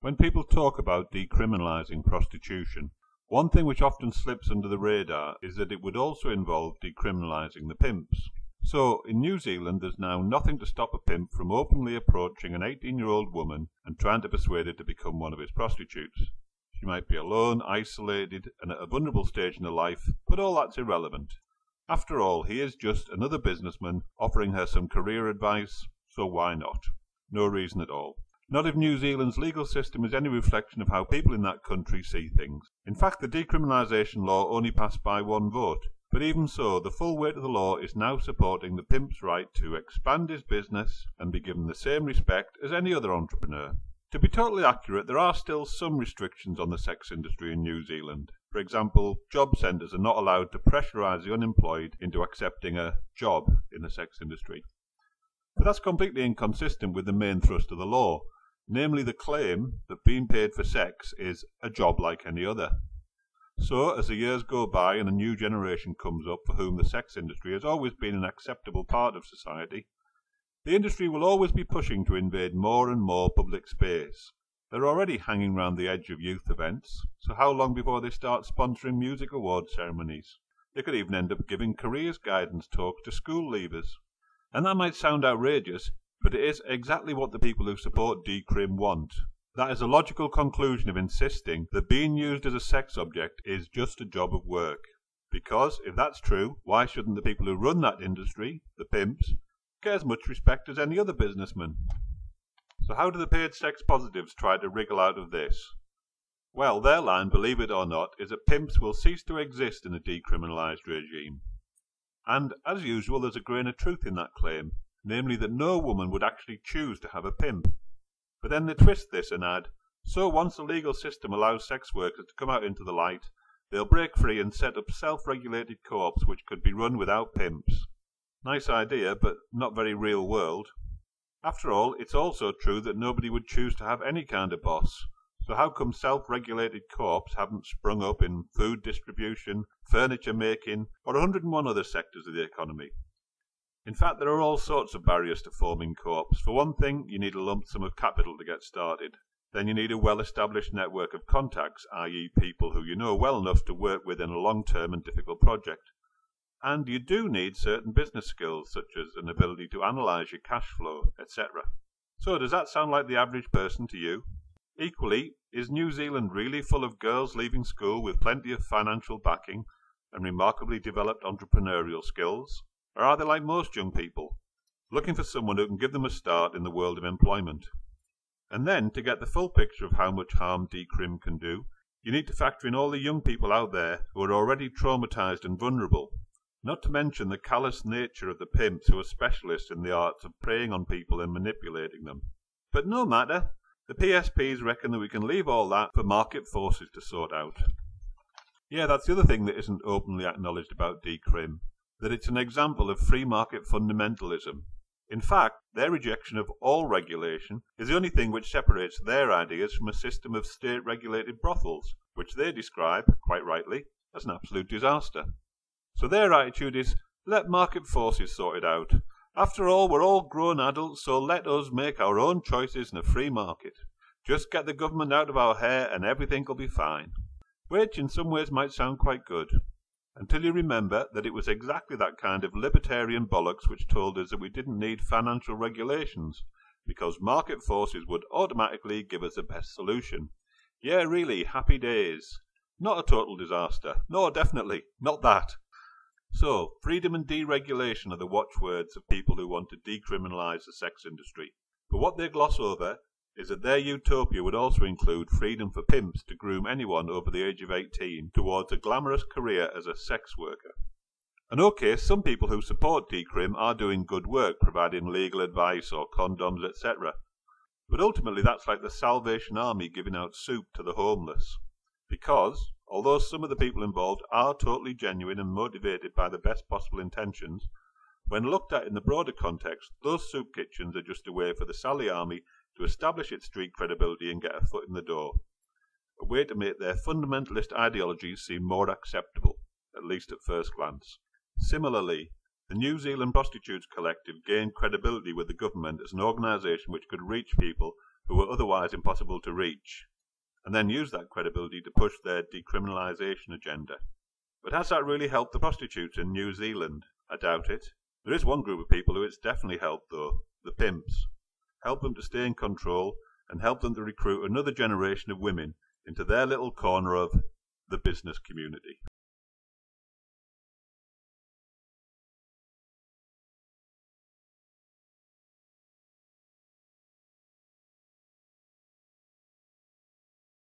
When people talk about decriminalising prostitution, one thing which often slips under the radar is that it would also involve decriminalising the pimps. So, in New Zealand there's now nothing to stop a pimp from openly approaching an 18-year-old woman and trying to persuade her to become one of his prostitutes. She might be alone, isolated, and at a vulnerable stage in her life, but all that's irrelevant. After all, he is just another businessman offering her some career advice, so why not? No reason at all. Not if New Zealand's legal system is any reflection of how people in that country see things. In fact, the decriminalisation law only passed by one vote, but even so, the full weight of the law is now supporting the pimp's right to expand his business and be given the same respect as any other entrepreneur. To be totally accurate, there are still some restrictions on the sex industry in New Zealand. For example, job centres are not allowed to pressurise the unemployed into accepting a job in the sex industry. But that's completely inconsistent with the main thrust of the law, namely the claim that being paid for sex is a job like any other. So, as the years go by and a new generation comes up for whom the sex industry has always been an acceptable part of society, the industry will always be pushing to invade more and more public space. They're already hanging round the edge of youth events, so how long before they start sponsoring music award ceremonies? They could even end up giving careers guidance talks to school leavers. And that might sound outrageous, but it is exactly what the people who support decrim want. That is a logical conclusion of insisting that being used as a sex object is just a job of work. Because, if that's true, why shouldn't the people who run that industry, the pimps, get as much respect as any other businessman? So how do the paid sex positives try to wriggle out of this? Well, their line, believe it or not, is that pimps will cease to exist in a decriminalised regime. And, as usual, there's a grain of truth in that claim, namely that no woman would actually choose to have a pimp. But then they twist this and add, so once the legal system allows sex workers to come out into the light, they'll break free and set up self-regulated co-ops which could be run without pimps. Nice idea, but not very real world. After all, it's also true that nobody would choose to have any kind of boss. So how come self-regulated co-ops haven't sprung up in food distribution, furniture making, or 101 other sectors of the economy? In fact, there are all sorts of barriers to forming co-ops. For one thing, you need a lump sum of capital to get started. Then you need a well-established network of contacts, i.e. people who you know well enough to work with in a long-term and difficult project. And you do need certain business skills, such as an ability to analyse your cash flow, etc. So does that sound like the average person to you? Equally, is New Zealand really full of girls leaving school with plenty of financial backing and remarkably developed entrepreneurial skills? Or are they like most young people, looking for someone who can give them a start in the world of employment? And then, to get the full picture of how much harm decrim can do, you need to factor in all the young people out there who are already traumatised and vulnerable, not to mention the callous nature of the pimps who are specialists in the arts of preying on people and manipulating them. But no matter, the PSPs reckon that we can leave all that for market forces to sort out. Yeah, that's the other thing that isn't openly acknowledged about decrim, that it's an example of free market fundamentalism. In fact, their rejection of all regulation is the only thing which separates their ideas from a system of state-regulated brothels, which they describe, quite rightly, as an absolute disaster. So their attitude is, let market forces sort it out. After all, we're all grown adults, so let us make our own choices in a free market. Just get the government out of our hair and everything will be fine. Which in some ways might sound quite good, until you remember that it was exactly that kind of libertarian bollocks which told us that we didn't need financial regulations, because market forces would automatically give us the best solution. Yeah, really, happy days. Not a total disaster. No, definitely, not that. So, freedom and deregulation are the watchwords of people who want to decriminalise the sex industry. But what they gloss over is that their utopia would also include freedom for pimps to groom anyone over the age of 18 towards a glamorous career as a sex worker. And okay, some people who support decrim are doing good work, providing legal advice or condoms, etc. But ultimately that's like the Salvation Army giving out soup to the homeless. Because, although some of the people involved are totally genuine and motivated by the best possible intentions, when looked at in the broader context, those soup kitchens are just a way for the Sally Army to establish its street credibility and get a foot in the door. A way to make their fundamentalist ideologies seem more acceptable, at least at first glance. Similarly, the New Zealand Prostitutes Collective gained credibility with the government as an organisation which could reach people who were otherwise impossible to reach, and then use that credibility to push their decriminalisation agenda. But has that really helped the prostitutes in New Zealand? I doubt it. There is one group of people who it's definitely helped though, the pimps. Help them to stay in control and help them to recruit another generation of women into their little corner of the business community.